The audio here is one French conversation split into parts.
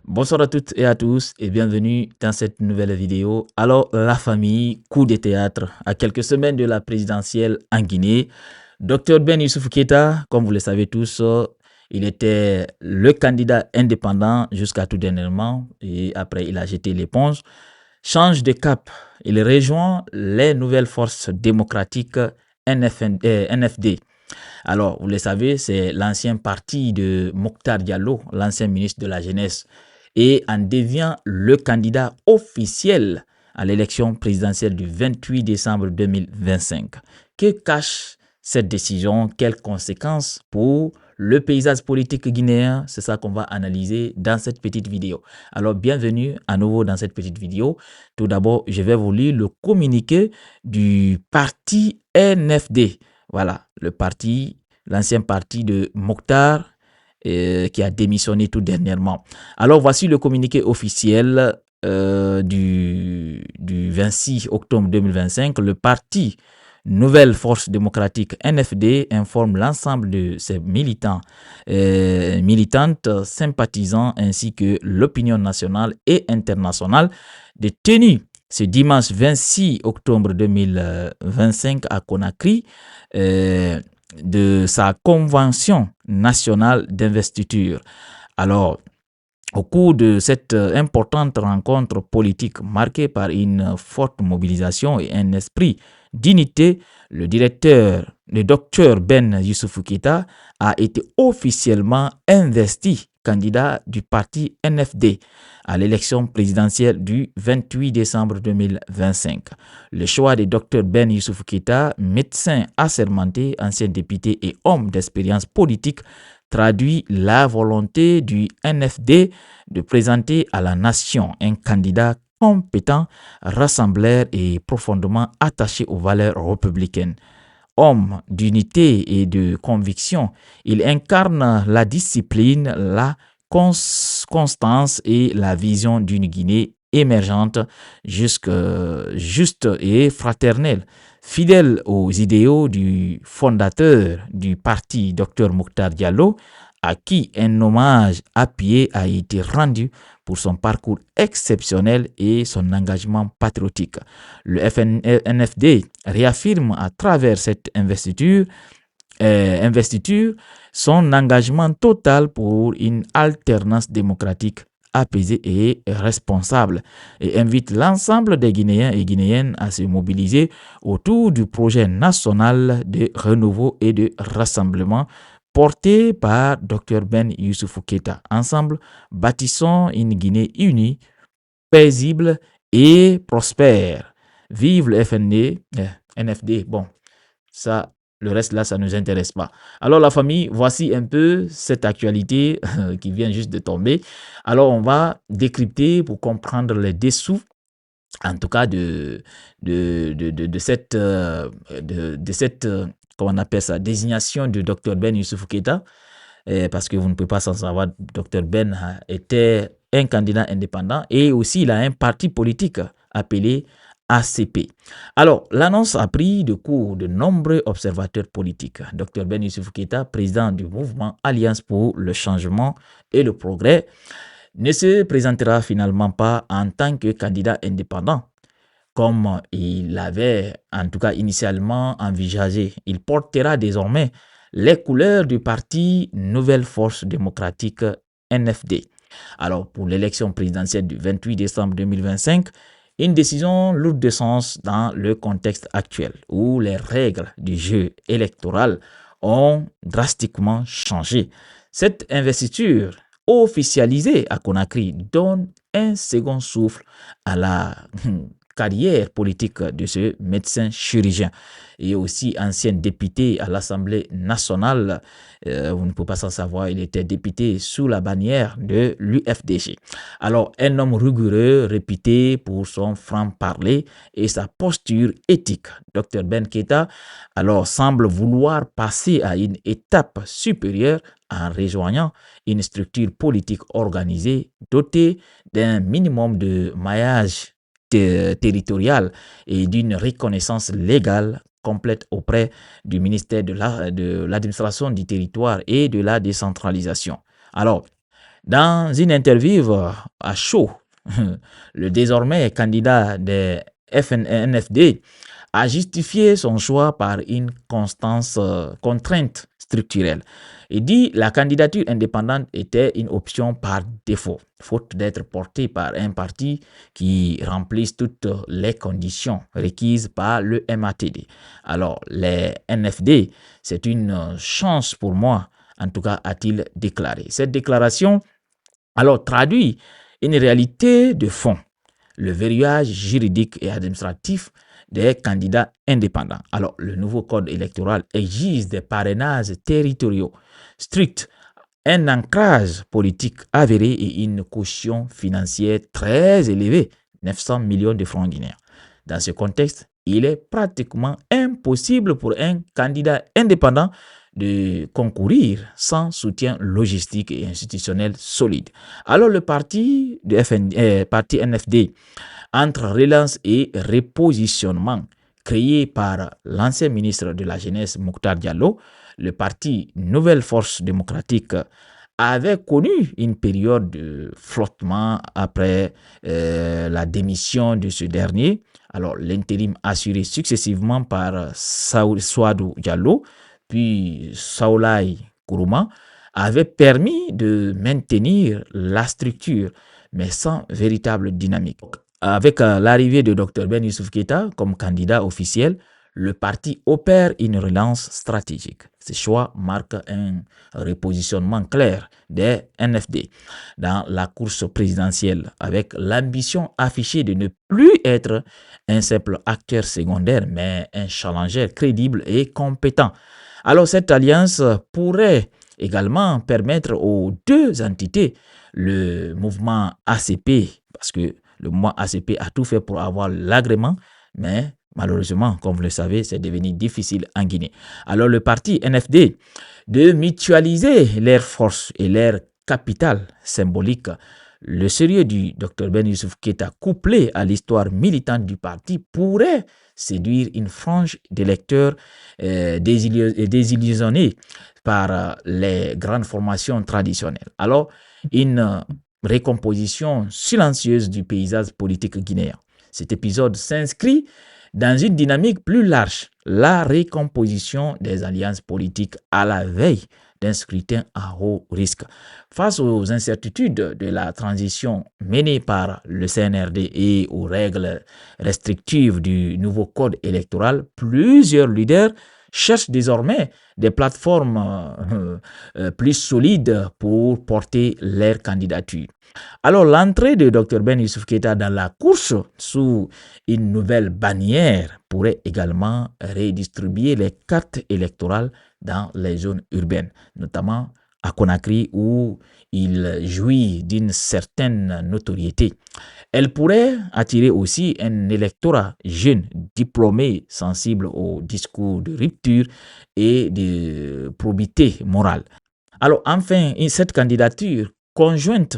Bonsoir à toutes et à tous et bienvenue dans cette nouvelle vidéo. Alors, la famille, coup de théâtre. À quelques semaines de la présidentielle en Guinée, Dr Ben Youssouf Keïta, comme vous le savez tous, il était le candidat indépendant jusqu'à tout dernièrement et après il a jeté l'éponge. Change de cap, il rejoint les nouvelles forces démocratiques NFD. Alors, vous le savez, c'est l'ancien parti de Mokhtar Diallo, l'ancien ministre de la Jeunesse, et en devient le candidat officiel à l'élection présidentielle du 28 décembre 2025. Que cache cette décision? Quelles conséquences pour le paysage politique guinéen? C'est ça qu'on va analyser dans cette petite vidéo. Alors, bienvenue à nouveau dans cette petite vidéo. Tout d'abord, je vais vous lire le communiqué du parti NFD. Voilà, l'ancien parti de Mokhtar qui a démissionné tout dernièrement. Alors, voici le communiqué officiel du 26 octobre 2025. Le parti Nouvelle Force démocratique NFD informe l'ensemble de ses militants, militantes, sympathisants ainsi que l'opinion nationale et internationale de tenue ce dimanche 26 octobre 2025 à Conakry de sa convention nationale d'investiture. Alors, au cours de cette importante rencontre politique marquée par une forte mobilisation et un esprit d'unité, le docteur Ben Youssouf Keïta, a été officiellement investi candidat du parti NFD à l'élection présidentielle du 28 décembre 2025. Le choix du docteur Ben Youssouf Keïta, médecin assermenté, ancien député et homme d'expérience politique, traduit la volonté du NFD de présenter à la nation un candidat compétent, rassembleur et profondément attaché aux valeurs républicaines. Homme d'unité et de conviction, il incarne la discipline, la constance et la vision d'une Guinée émergente, juste et fraternelle. Fidèle aux idéaux du fondateur du parti, Dr Mokhtar Diallo, à qui un hommage appuyé a été rendu pour son parcours exceptionnel et son engagement patriotique. Le NFD réaffirme à travers cette investiture son engagement total pour une alternance démocratique apaisée et responsable et invite l'ensemble des Guinéens et Guinéennes à se mobiliser autour du projet national de renouveau et de rassemblement porté par Dr Ben Youssouf Keïta. Ensemble, bâtissons une Guinée unie, paisible et prospère. Vive le NFD. Bon, ça, le reste là, ça ne nous intéresse pas. Alors la famille, voici un peu cette actualité qui vient juste de tomber. Alors on va décrypter pour comprendre les dessous, en tout cas de cette, comment on appelle ça, désignation de Dr Ben Youssouf Keïta. Parce que vous ne pouvez pas s'en savoir, Dr Ben était un candidat indépendant et aussi il a un parti politique appelé ACP. Alors, l'annonce a pris de court de nombreux observateurs politiques. Dr Ben Youssouf Keïta, président du mouvement Alliance pour le changement et le progrès, ne se présentera finalement pas en tant que candidat indépendant, comme il l'avait en tout cas initialement envisagé. Il portera désormais les couleurs du parti Nouvelle Force démocratique NFD. Alors, pour l'élection présidentielle du 28 décembre 2025, une décision lourde de sens dans le contexte actuel où les règles du jeu électoral ont drastiquement changé. Cette investiture officialisée à Conakry donne un second souffle à la carrière politique de ce médecin chirurgien et aussi ancien député à l'Assemblée nationale. Vous ne pouvez pas s'en savoir, il était député sous la bannière de l'UFDG. Alors, un homme rigoureux, réputé pour son franc-parler et sa posture éthique, Dr Ben Keïta, alors semble vouloir passer à une étape supérieure en rejoignant une structure politique organisée dotée d'un minimum de maillage territorial et d'une reconnaissance légale complète auprès du ministère de l'administration du territoire et de la décentralisation. Alors, Dans une interview à chaud, le désormais candidat des NFD a justifié son choix par une contrainte structurelle. Il dit que la candidature indépendante était une option par défaut, faute d'être portée par un parti qui remplisse toutes les conditions requises par le MATD. Alors, les NFD, c'est une chance pour moi, en tout cas, a-t-il déclaré. Cette déclaration, alors, traduit une réalité de fond, le verrouillage juridique et administratif des candidats indépendants. Alors, le nouveau code électoral exige des parrainages territoriaux stricts, un ancrage politique avéré et une caution financière très élevée, 900 millions de francs guinéens. Dans ce contexte, il est pratiquement impossible pour un candidat indépendant de concourir sans soutien logistique et institutionnel solide. Alors le parti NFD, entre relance et repositionnement, créé par l'ancien ministre de la Jeunesse Mokhtar Diallo, le parti Nouvelle Force démocratique avait connu une période de flottement après la démission de ce dernier. Alors l'intérim assuré successivement par Souadou Diallo, puis Saoulaye Kourouma, avait permis de maintenir la structure, mais sans véritable dynamique. Avec l'arrivée de Dr Ben Youssouf Keïta comme candidat officiel, le parti opère une relance stratégique. Ce choix marque un repositionnement clair des NFD dans la course présidentielle avec l'ambition affichée de ne plus être un simple acteur secondaire, mais un challenger crédible et compétent. Alors cette alliance pourrait également permettre aux deux entités, le mouvement ACP, parce que le mouvement ACP a tout fait pour avoir l'agrément, mais malheureusement, comme vous le savez, c'est devenu difficile en Guinée. Alors le parti NFD de mutualiser leurs forces et leur capital symbolique. Le sérieux du Dr Ben Youssouf Keïta couplé à l'histoire militante du parti pourrait séduire une frange d'électeurs désillusionnés par les grandes formations traditionnelles. Alors, une récomposition silencieuse du paysage politique guinéen. Cet épisode s'inscrit dans une dynamique plus large, la récomposition des alliances politiques à la veille d'un scrutin à haut risque. Face aux incertitudes de la transition menée par le CNRD et aux règles restrictives du nouveau code électoral, plusieurs leaders cherchent désormais des plateformes plus solides pour porter leur candidature. Alors, l'entrée de Dr Ben Youssouf Keïta dans la course sous une nouvelle bannière pourrait également redistribuer les cartes électorales dans les zones urbaines, notamment à Conakry où il jouit d'une certaine notoriété. Elle pourrait attirer aussi un électorat jeune, diplômé, sensible au discours de rupture et de probité morale. Alors enfin, cette candidature conjointe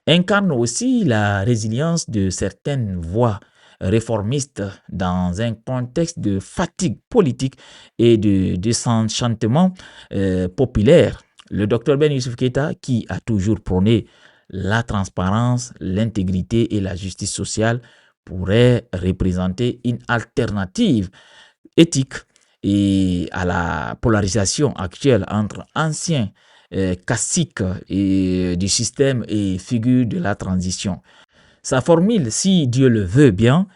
incarne aussi la résilience de certaines voix réformistes dans un contexte de fatigue politique et de désenchantement populaire. Le Dr Ben Youssouf Keïta, qui a toujours prôné la transparence, l'intégrité et la justice sociale, pourrait représenter une alternative éthique et à la polarisation actuelle entre anciens caciques du système et figures de la transition. Sa formule, si Dieu le veut bien,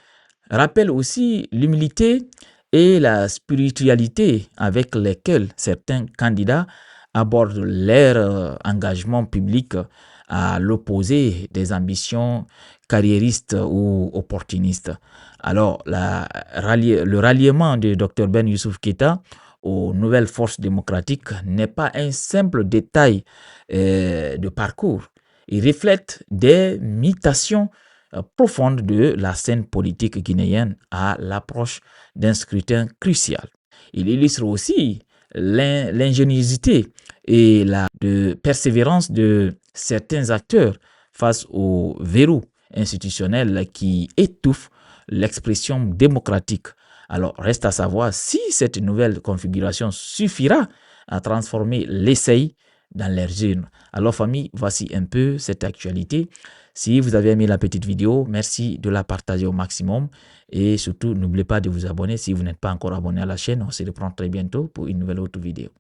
rappelle aussi l'humilité et la spiritualité avec lesquelles certains candidats abordent leur engagement public à l'opposé des ambitions carriéristes ou opportunistes. Alors, le ralliement de Dr Ben Youssouf Keïta aux nouvelles forces démocratiques n'est pas un simple détail de parcours. Il reflète des mutations profondes de la scène politique guinéenne à l'approche d'un scrutin crucial. Il illustre aussi l'ingéniosité et la persévérance de certains acteurs face aux verrous institutionnels qui étouffent l'expression démocratique. Alors, reste à savoir si cette nouvelle configuration suffira à transformer l'essai dans leurs urnes. Alors famille, voici un peu cette actualité. Si vous avez aimé la petite vidéo, merci de la partager au maximum. Et surtout, n'oubliez pas de vous abonner si vous n'êtes pas encore abonné à la chaîne. On se reprend très bientôt pour une nouvelle autre vidéo.